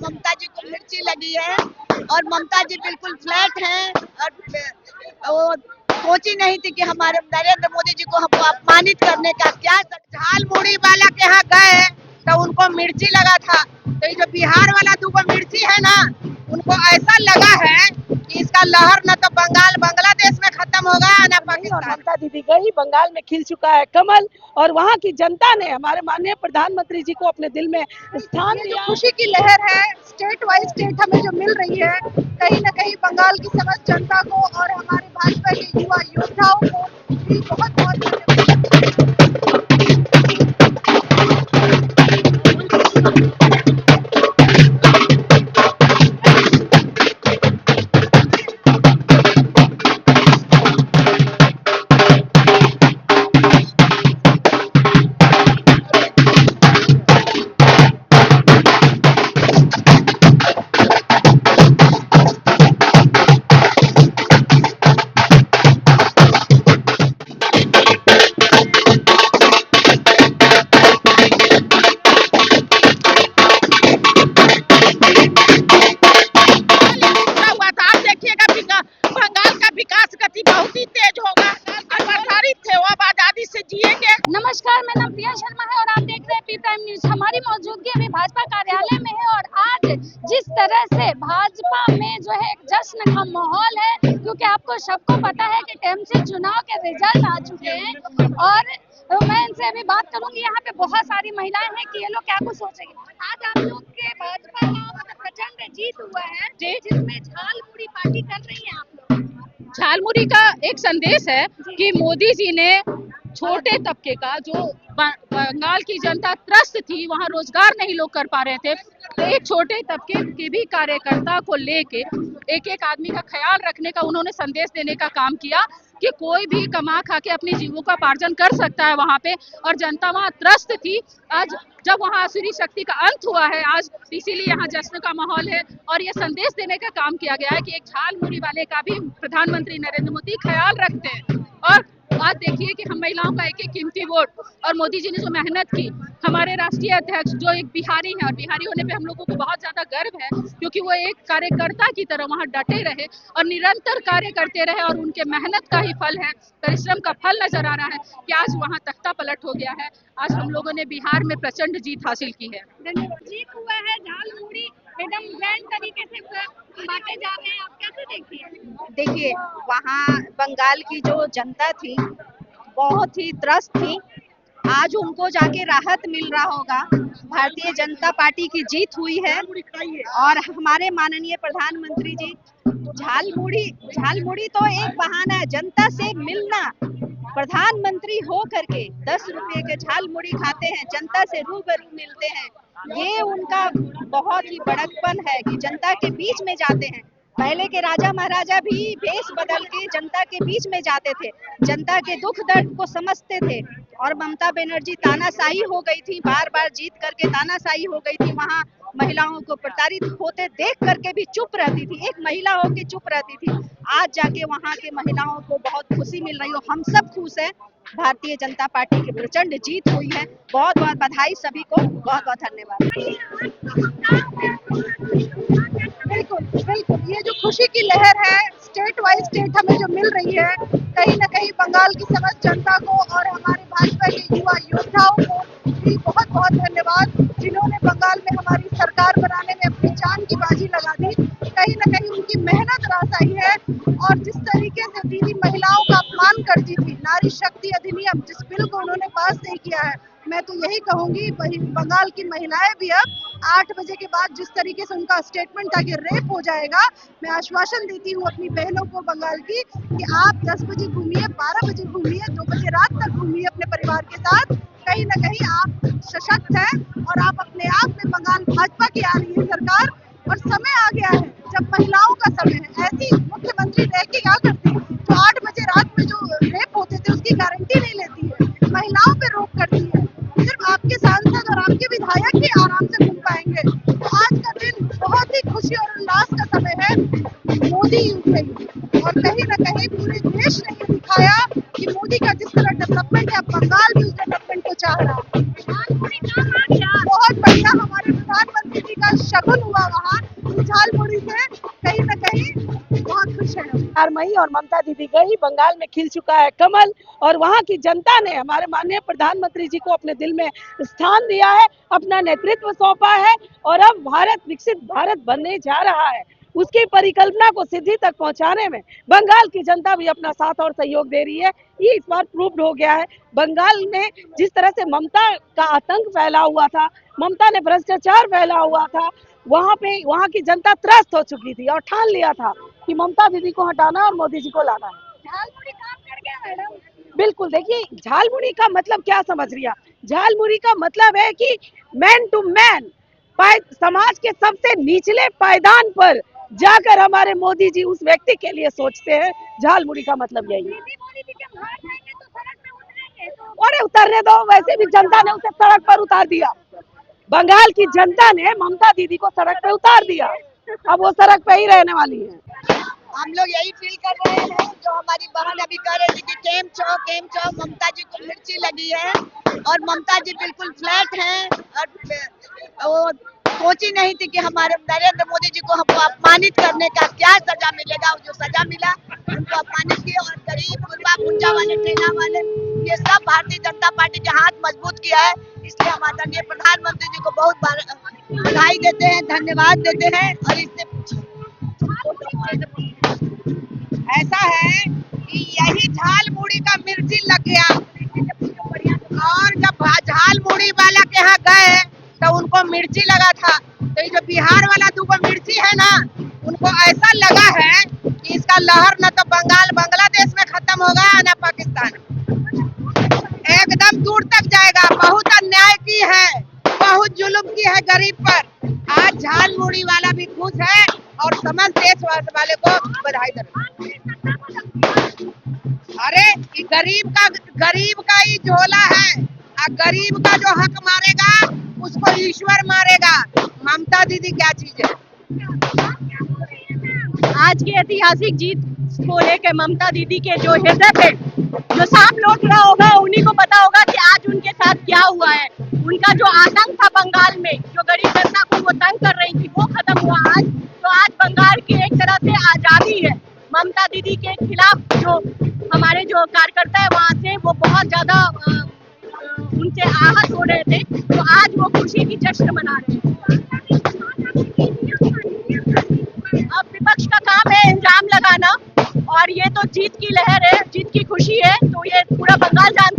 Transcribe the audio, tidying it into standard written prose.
ममता जी को मिर्ची लगी है और ममता जी बिल्कुल फ्लैट हैं और वो सोची नहीं थी कि हमारे नरेंद्र मोदी जी को हमको अपमानित करने का क्या झाल मुड़ी वाला के यहाँ गए तो उनको मिर्ची लगा था। तो ये जो बिहार वाला 2 मिर्ची है ना, उनको ऐसा लगा है कि इसका लहर न तो बांग्लादेश में खत्म होगा न पाकिस्तान। ममता दीदी गई, बंगाल में खिल चुका है कमल और वहाँ की जनता ने हमारे माननीय प्रधानमंत्री जी को अपने दिल में स्थान दिया। खुशी की लहर है स्टेट वाइज स्टेट हमें जो मिल रही है, कहीं न कहीं बंगाल की समस्त जनता को और हमारे भाजपा के युवा योद्धाओं को भी बहुत बहुत धन्यवाद। नमस्कार, मेरा नाम प्रिया शर्मा है और आप देख रहे हैं पी प्राइम न्यूज। हमारी मौजूदगी अभी भाजपा कार्यालय में है और आज जिस तरह से भाजपा में जो है एक जश्न का माहौल है, क्योंकि आपको सबको पता है कि टीएमसी चुनाव के रिजल्ट आ चुके हैं और मैं इनसे अभी बात करूंगी। यहाँ पे बहुत सारी महिलाएं हैं कि ये लोग क्या कुछ सोचेंगे। आज आप लोग के भाजपा का मतलब प्रचंड जीत हुआ है जिसमें झालमुड़ी पार्टी कर रही है। आप लोग झालमुड़ी का एक संदेश है कि मोदी जी ने छोटे तबके का जो बंगाल की जनता त्रस्त थी, वहां रोजगार नहीं लोग कर पा रहे थे, तो एक छोटे तबके के भी कार्यकर्ता को लेके एक एक आदमी का ख्याल रखने का उन्होंने संदेश देने का काम किया कि कोई भी कमा खा के अपनी जीविकोपार्जन कर सकता है वहां पे, और जनता वहां त्रस्त थी। आज जब वहां आसुरी शक्ति का अंत हुआ है आज, इसीलिए यहाँ जश्न का माहौल है और ये संदेश देने का काम किया गया है कि एक झालमुड़ी वाले का भी प्रधानमंत्री नरेंद्र मोदी ख्याल रखते हैं। और आज देखिए कि हम महिलाओं का एक एक कीमती वोट और मोदी जी ने जो मेहनत की, हमारे राष्ट्रीय अध्यक्ष जो एक बिहारी हैं और बिहारी होने पे हम लोगों को बहुत ज्यादा गर्व है, क्योंकि वो एक कार्यकर्ता की तरह वहां डटे रहे और निरंतर कार्य करते रहे और उनके मेहनत का ही फल है, परिश्रम का फल नजर आ रहा है कि आज वहाँ तख्ता पलट हो गया है। आज हम लोगों ने बिहार में प्रचंड जीत हासिल की है। जीत हुआ है, झालमुड़ी एकदम ग्रैंड तरीके से बांटे जा रहे हैं, आप कैसे देखती हैं? देखिए, वहाँ बंगाल की जो जनता थी बहुत ही त्रस्त थी, आज उनको जाके राहत मिल रहा होगा। भारतीय जनता पार्टी की जीत हुई है और हमारे माननीय प्रधानमंत्री जी झालमुड़ी तो एक बहाना है जनता से मिलना। प्रधानमंत्री हो करके 10 रुपए के झालमुड़ी खाते हैं, जनता से रूबरू मिलते हैं, ये उनका बहुत ही बड़कपन है कि जनता के बीच में जाते हैं। पहले के राजा महाराजा भी भेष बदल के जनता के बीच में जाते थे, जनता के दुख दर्द को समझते थे। और ममता बनर्जी तानाशाही हो गई थी, बार बार जीत करके तानाशाही हो गई थी, वहाँ महिलाओं को प्रताड़ित होते देख करके भी चुप रहती थी, एक महिला होकर चुप रहती थी। आज जाके वहाँ के महिलाओं को बहुत खुशी मिल रही है, हम सब खुश हैं। भारतीय जनता पार्टी की प्रचंड जीत हुई है, बहुत बहुत बधाई सभी को, बहुत बहुत धन्यवाद। बिल्कुल बिल्कुल, ये जो खुशी की लहर है स्टेट वाइज स्टेट हमें जो मिल रही है, कहीं न कहीं बंगाल की समस्त जनता को और हमारे भाजपा के युवा योद्धाओं को भी बहुत बहुत धन्यवाद, जिन्होंने बंगाल में हमारी सरकार बनाने में अपनी जान की बाजी लगा दी। कहीं न कहीं उनकी मेहनत रासाई है और जिस तरीके से दीदी महिलाओं का अपमान करती थी, नारी शक्ति अधिनियम जिस बिल को उन्होंने पास नहीं किया है, मैं तो यही कहूंगी बंगाल की महिलाएं भी अब 8 बजे के बाद जिस तरीके से उनका स्टेटमेंट था कि रेप हो जाएगा, मैं आश्वासन देती हूँ अपनी बहनों को बंगाल की कि आप 10 बजे घूमिए, 12 बजे घूमिए, 2 बजे रात तक घूमिए अपने परिवार के साथ। कहीं न कहीं आप सशक्त हैं और आप अपने आप में बंगाल भाजपा की आ रही है सरकार और समय आ गया है जब महिलाओं का समय है। ऐसी मुख्यमंत्री रह के क्या करती है जो 8 बजे रात में जो रेप होते थे उसकी गारंटी नहीं लेती है, महिलाओं पे रोक करती है। सिर्फ आपके सांसद और आपके विधायक ही आराम से घूम पाएंगे। तो आज का दिन बहुत ही खुशी और उल्लास का समय है। मोदी युग है और कहीं न कहीं पूरे देश ने ये दिखाया कि मोदी का जिस तरह डेवलपमेंट है, बंगाल भी उस डेवलपमेंट को चाह रहा है। बहुत बढ़िया, हमारे प्रधानमंत्री तरक्की का शगुन हुआ वहाँ, तो झालमुड़ी से कहीं न कहीं बहुत खुश है। मई और ममता दीदी गई, बंगाल में खिल चुका है कमल और वहाँ की जनता ने हमारे माननीय प्रधानमंत्री जी को अपने दिल में स्थान दिया है, अपना नेतृत्व सौंपा है और अब भारत विकसित भारत बनने जा रहा है। उसकी परिकल्पना को सिद्धि तक पहुंचाने में बंगाल की जनता भी अपना साथ और सहयोग दे रही है। ये इस बार प्रूव्ड हो गया है। बंगाल में जिस तरह से ममता का आतंक फैला हुआ था, ममता ने भ्रष्टाचार फैला हुआ था, वहाँ की जनता त्रस्त हो चुकी थी और ठान लिया था कि ममता दीदी को हटाना और मोदी जी को लाना है। झालमुड़ी काम कर गया मैडम। बिल्कुल, देखिए झालमुड़ी का मतलब क्या समझ रही है? झालमुड़ी का मतलब है कि मैन टू मैन, समाज के सबसे निचले पायदान पर जाकर हमारे मोदी जी उस व्यक्ति के लिए सोचते हैं। झालमुड़ी का मतलब यही है। अरे उतरने दो, वैसे भी जनता ने उसे सड़क पर उतार दिया। बंगाल की जनता ने ममता दीदी को सड़क पे उतार दिया, अब वो सड़क पे ही रहने वाली है। हम लोग यही फील कर रहे हैं जो हमारी बहन अभी कह रही थी कि केम छो, ममता जी को मिर्ची लगी है और ममता जी बिल्कुल फ्लैट हैं और वो सोची नहीं थी कि हमारे नरेंद्र मोदी जी को हमको अपमानित करने का क्या सजा मिलेगा। जो सजा मिला उनको अपमानित किया और गरीब गुरबा भुट्टा वाले ठेला वाले ये सब भारतीय जनता पार्टी के हाथ मजबूत किया है। इसलिए हम आदरणीय प्रधानमंत्री जी को बहुत बधाई देते हैं, धन्यवाद देते हैं। और इससे ऐसा है कि यही झालमुड़ी का मिर्ची लग गया और जब झालमुड़ी वाला के यहाँ गए तो उनको मिर्ची लगा था, तो ये जो बिहार वाला 2 मिर्ची है ना, उनको ऐसा लगा है कि इसका लहर न तो बांग्लादेश में खत्म होगा न पाकिस्तान, एकदम दूर तक जाएगा। बहुत अन्याय की है, बहुत जुल्म की है गरीब पर। आज झालमुड़ी वाला भी खुश है और समस्त देश वाले को बधाई दे। अरे गरीब का ही झोला है, गरीब का जो हक मारेगा उसको ईश्वर मारेगा। ममता दीदी क्या चीज है? आज की ऐतिहासिक जीत को लेकर ममता दीदी के जो हृदय पे जो सांप लौट रहा होगा, उन्हीं को पता होगा कि आज उनके साथ क्या हुआ है। उनका जो आतंक था बंगाल में, जो गरीब जनता को वो तंग कर रही थी, वो खत्म हुआ आज। तो आज बंगाल की एक तरह से आजादी है। ममता दीदी के खिलाफ जो हमारे जो कार्यकर्ता है वहाँ से वो बहुत ज्यादा उनसे आहत हो रहे थे, तो आज वो खुशी की जश्न मना रहे हैं। अब विपक्ष का काम है इल्जाम लगाना, और ये तो जीत की लहर है, जीत की खुशी है, तो ये पूरा बंगाल जानता